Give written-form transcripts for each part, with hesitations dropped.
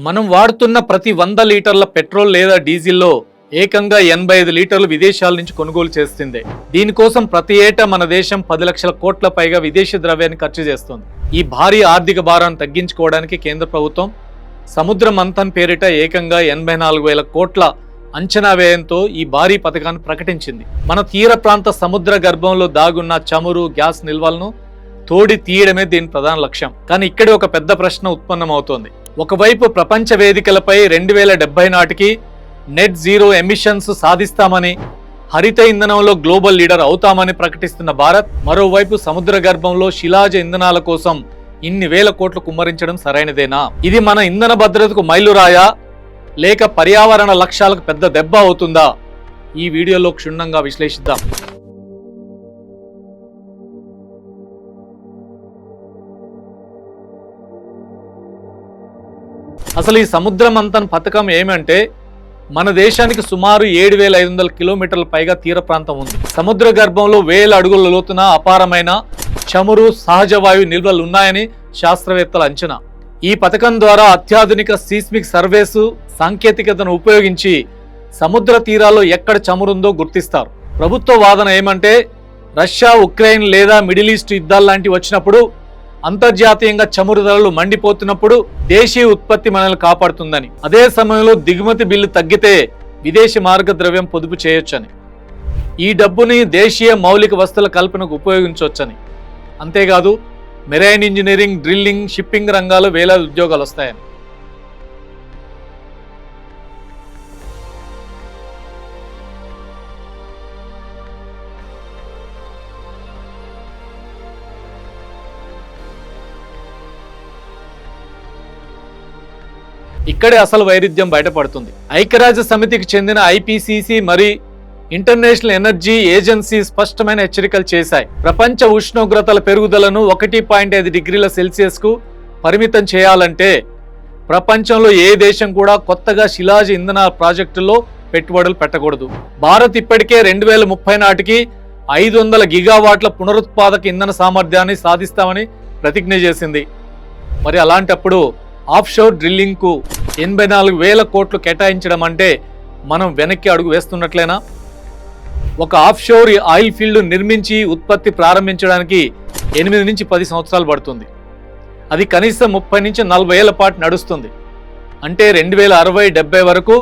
మనం వాడుతున్న ప్రతి 100 లీటర్ల పెట్రోల్ లేదా డీజిల్లో ఏకంగా 85 లీటర్లు విదేశాల నుంచి కొనుగోలు చేస్తుంది. దీనికోసం ప్రతి ఏటా మన దేశం 10 లక్షల కోట్ల పైగా విదేశీ ద్రవ్యాన్ని ఖర్చు చేస్తుంది. ఈ భారీ ఆర్థిక భారాన్ని తగ్గించుకోవడానికి కేంద్ర ప్రభుత్వం సముద్ర మంథన్ పేరిట ఏకంగా 84,000 కోట్ల అంచనా వ్యయంతో ఈ భారీ పథకాన్ని ప్రకటించింది. మన తీర ప్రాంత సముద్ర గర్భంలో దాగున్న చమురు, గ్యాస్ నిల్వలను తోడి తీయడమే దీని ప్రధాన లక్ష్యం. కానీ ఇక్కడే ఒక పెద్ద ప్రశ్న ఉత్పన్నమవుతోంది. ఒకవైపు ప్రపంచ వేదికలపై 2070 నాటికి నెట్ జీరో ఎమిషన్స్ సాధిస్తామని, హరిత ఇంధనంలో గ్లోబల్ లీడర్ అవుతామని ప్రకటిస్తున్న భారత్, మరోవైపు సముద్ర గర్భంలో శిలాజ ఇంధనాల కోసం ఇన్ని వేల కోట్లు కుమ్మరించడం సరైనదేనా? ఇది మన ఇంధన భద్రతకు మైలురాయా లేక పర్యావరణ లక్ష్యాలకు పెద్ద దెబ్బ అవుతుందా? ఈ వీడియోలో క్షుణ్ణంగా విశ్లేషిద్దాం. అసలు ఈ సముద్ర మంథన్ పథకం ఏమంటే, మన దేశానికి సుమారు 7,500 కిలోమీటర్ల పైగా తీర ప్రాంతం ఉంది. సముద్ర గర్భంలో 1000 అడుగుల లోతున అపారమైన చమురు, సహజ వాయు నిల్వలు ఉన్నాయని శాస్త్రవేత్తల అంచనా. ఈ పథకం ద్వారా అత్యాధునిక సీస్మిక్ సర్వేసు సాంకేతికతను ఉపయోగించి సముద్ర తీరాల్లో ఎక్కడ చమురుందో గుర్తిస్తారు. ప్రభుత్వ వాదన ఏమంటే, రష్యా, ఉక్రెయిన్ లేదా మిడిల్ ఈస్ట్ యుద్ధాల్లాంటివి వచ్చినప్పుడు, అంతర్జాతీయంగా చమురు ధరలు మండిపోతున్నప్పుడు దేశీయ ఉత్పత్తి మనల్ని కాపాడుతుందని, అదే సమయంలో దిగుమతి బిల్లు తగ్గితే విదేశీ మార్గ ద్రవ్యం పొదుపు చేయొచ్చని, ఈ డబ్బుని దేశీయ మౌలిక వస్తువుల కల్పనకు ఉపయోగించవచ్చని, అంతేకాదు మెరైన్ ఇంజనీరింగ్, డ్రిల్లింగ్, షిప్పింగ్ రంగాల్లో వేలాది ఉద్యోగాలు వస్తాయని. ఇక్కడే అసలు వైరుధ్యం బయటపడుతుంది. ఐక్యరాజ్య సమితికి చెందిన ఐపీసీసీ మరియు ఇంటర్నేషనల్ ఎనర్జీ ఏజెన్సీ స్పష్టమైన హెచ్చరికలు చేశాయి. ప్రపంచ ఉష్ణోగ్రతల పెరుగుదలను 1.5 డిగ్రీల సెల్సియస్ కు పరిమితం చేయాలంటే ప్రపంచంలో ఏ దేశం కూడా కొత్తగా శిలాజ ఇంధన ప్రాజెక్టుల్లో పెట్టుబడులు పెట్టకూడదు. భారత్ ఇప్పటికే 2030 నాటికి 500 గిగావాట్ల పునరుత్పాదక ఇంధన సామర్థ్యాన్ని సాధిస్తామని ప్రతిజ్ఞ చేసింది. మరి అలాంటప్పుడు ఆఫ్షోర్ డ్రిల్లింగ్ కు 84,000 కోట్లు కేటాయించడం అంటే మనం వెనక్కి అడుగు వేస్తున్నట్లేనా? ఒక ఆఫ్షోర్ ఆయిల్ ఫీల్డ్ నిర్మించి ఉత్పత్తి ప్రారంభించడానికి 8 నుంచి 10 సంవత్సరాలు పడుతుంది. అది కనీసం 30 నుంచి 40 ఏళ్ల పాటు నడుస్తుంది. అంటే 2060-70 వరకు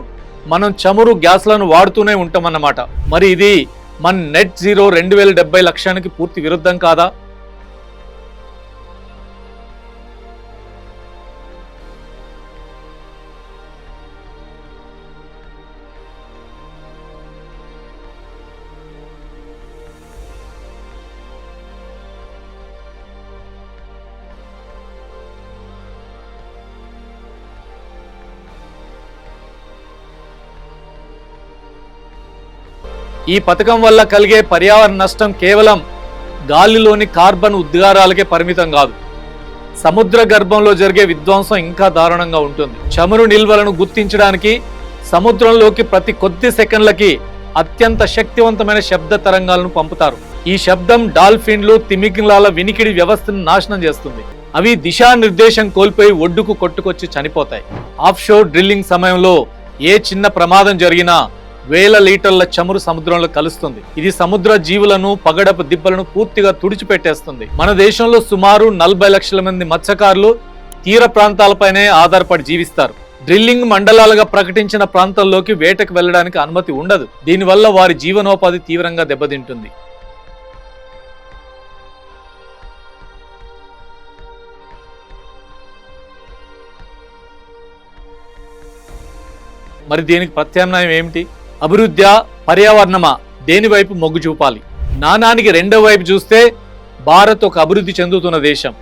మనం చమురు, గ్యాస్లను వాడుతూనే ఉంటామన్నమాట. మరి ఇది మన నెట్ జీరో 2070 లక్ష్యానికి పూర్తి విరుద్ధం కాదా? ఈ పథకం వల్ల కలిగే పర్యావరణ నష్టం కేవలం గాలిలోని కార్బన్ ఉద్గారాలకే పరిమితం కాదు. సముద్ర గర్భంలో జరిగే విధ్వంసం ఇంకా దారుణంగా ఉంటుంది. చమురు నిల్వలను గుర్తించడానికి సముద్రంలోకి ప్రతి కొద్ది సెకండ్లకి అత్యంత శక్తివంతమైన శబ్ద తరంగాలను పంపుతారు. ఈ శబ్దం డాల్ఫిన్లు, తిమింగలాల వినికిడి వ్యవస్థను నాశనం చేస్తుంది. అవి దిశానిర్దేశం కోల్పోయి ఒడ్డుకు కొట్టుకొచ్చి చనిపోతాయి. ఆఫ్షోర్ డ్రిల్లింగ్ సమయంలో ఏ చిన్న ప్రమాదం జరిగినా 1000 లీటర్ల చమురు సముద్రంలో కలుస్తుంది. ఇది సముద్ర జీవులను, పగడపు దిబ్బలను పూర్తిగా తుడిచిపెట్టేస్తుంది. మన దేశంలో సుమారు 40 లక్షల మంది మత్స్యకారులు తీర ప్రాంతాలపైనే ఆధారపడి జీవిస్తారు. డ్రిల్లింగ్ మండలాలుగా ప్రకటించిన ప్రాంతాల్లోకి వేటకు వెళ్లడానికి అనుమతి ఉండదు. దీనివల్ల వారి జీవనోపాధి తీవ్రంగా దెబ్బతింటుంది. మరి దీనికి ప్రత్యామ్నాయం ఏమిటి? అభివృద్ధి, పర్యావరణమా? దేని వైపు మొగ్గు చూపాలి? నాణానికి రెండో వైపు చూస్తే భారత్ ఒక అభివృద్ధి చెందుతున్న దేశం.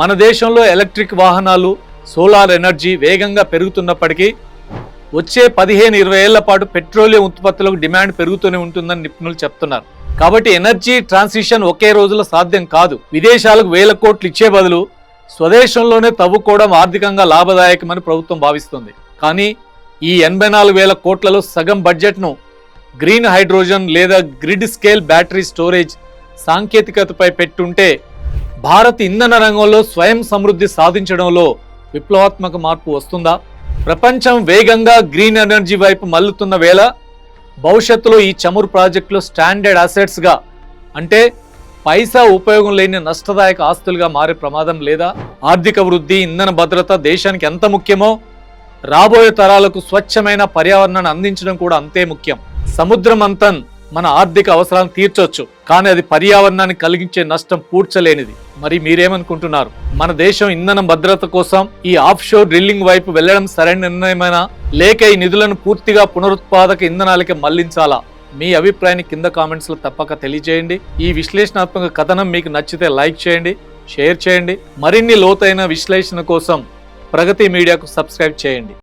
మన దేశంలో ఎలక్ట్రిక్ వాహనాలు, సోలార్ ఎనర్జీ వేగంగా పెరుగుతున్నప్పటికీ వచ్చే 15-20 ఏళ్ల పాటు పెట్రోలియం ఉత్పత్తులకు డిమాండ్ పెరుగుతూనే ఉంటుందని నిపుణులు చెప్తున్నారు. కాబట్టి ఎనర్జీ ట్రాన్సిషన్ ఒకే రోజులో సాధ్యం కాదు. విదేశాలకు 1000 కోట్లు ఇచ్చే బదులు స్వదేశంలోనే తవ్వుకోవడం ఆర్థికంగా లాభదాయకమని ప్రభుత్వం భావిస్తుంది. కానీ ఈ 84,000 కోట్లలో సగం బడ్జెట్ను గ్రీన్ హైడ్రోజన్ లేదా గ్రిడ్ స్కేల్ బ్యాటరీ స్టోరేజ్ సాంకేతికతపై పెట్టుంటే భారత్ ఇంధన రంగంలో స్వయం సమృద్ధి సాధించడంలో విప్లవాత్మక మార్పు వస్తుందా? ప్రపంచం వేగంగా గ్రీన్ ఎనర్జీ వైపు మల్లుతున్న వేళ భవిష్యత్తులో ఈ చమురు ప్రాజెక్టులు స్టాండర్డ్ అసెట్స్గా అంటే పైసా ఉపయోగం లేని నష్టదాయక ఆస్తులుగా మారే ప్రమాదం లేదా? ఆర్థిక వృద్ధి, ఇంధన భద్రత దేశానికి ఎంత ముఖ్యమో రాబోయే తరాలకు స్వచ్ఛమైన పర్యావరణాన్ని అందించడం కూడా అంతే ముఖ్యం. సముద్రం మంథన్ మన ఆర్థిక అవసరాలను తీర్చొచ్చు, కానీ అది పర్యావరణాన్ని కలిగించే నష్టం పూడ్చలేనిది. మరి మీరేమనుకుంటున్నారు? మన దేశం ఇంధన భద్రత కోసం ఈ ఆఫ్ షోర్ డ్రిల్లింగ్ వైపు వెళ్లడం సరైన నిర్ణయమైనా, లేక ఈ నిధులను పూర్తిగా పునరుత్పాదక ఇంధనాలకే మళ్లించాలా? మీ అభిప్రాయాన్ని కింద కామెంట్స్ లో తప్పక తెలియజేయండి. ఈ విశ్లేషణాత్మక కథనం మీకు నచ్చితే లైక్ చేయండి, షేర్ చేయండి. మరిన్ని లోతైన విశ్లేషణ కోసం ప్రగతి మీడియాకు సబ్స్క్రైబ్ చేయండి.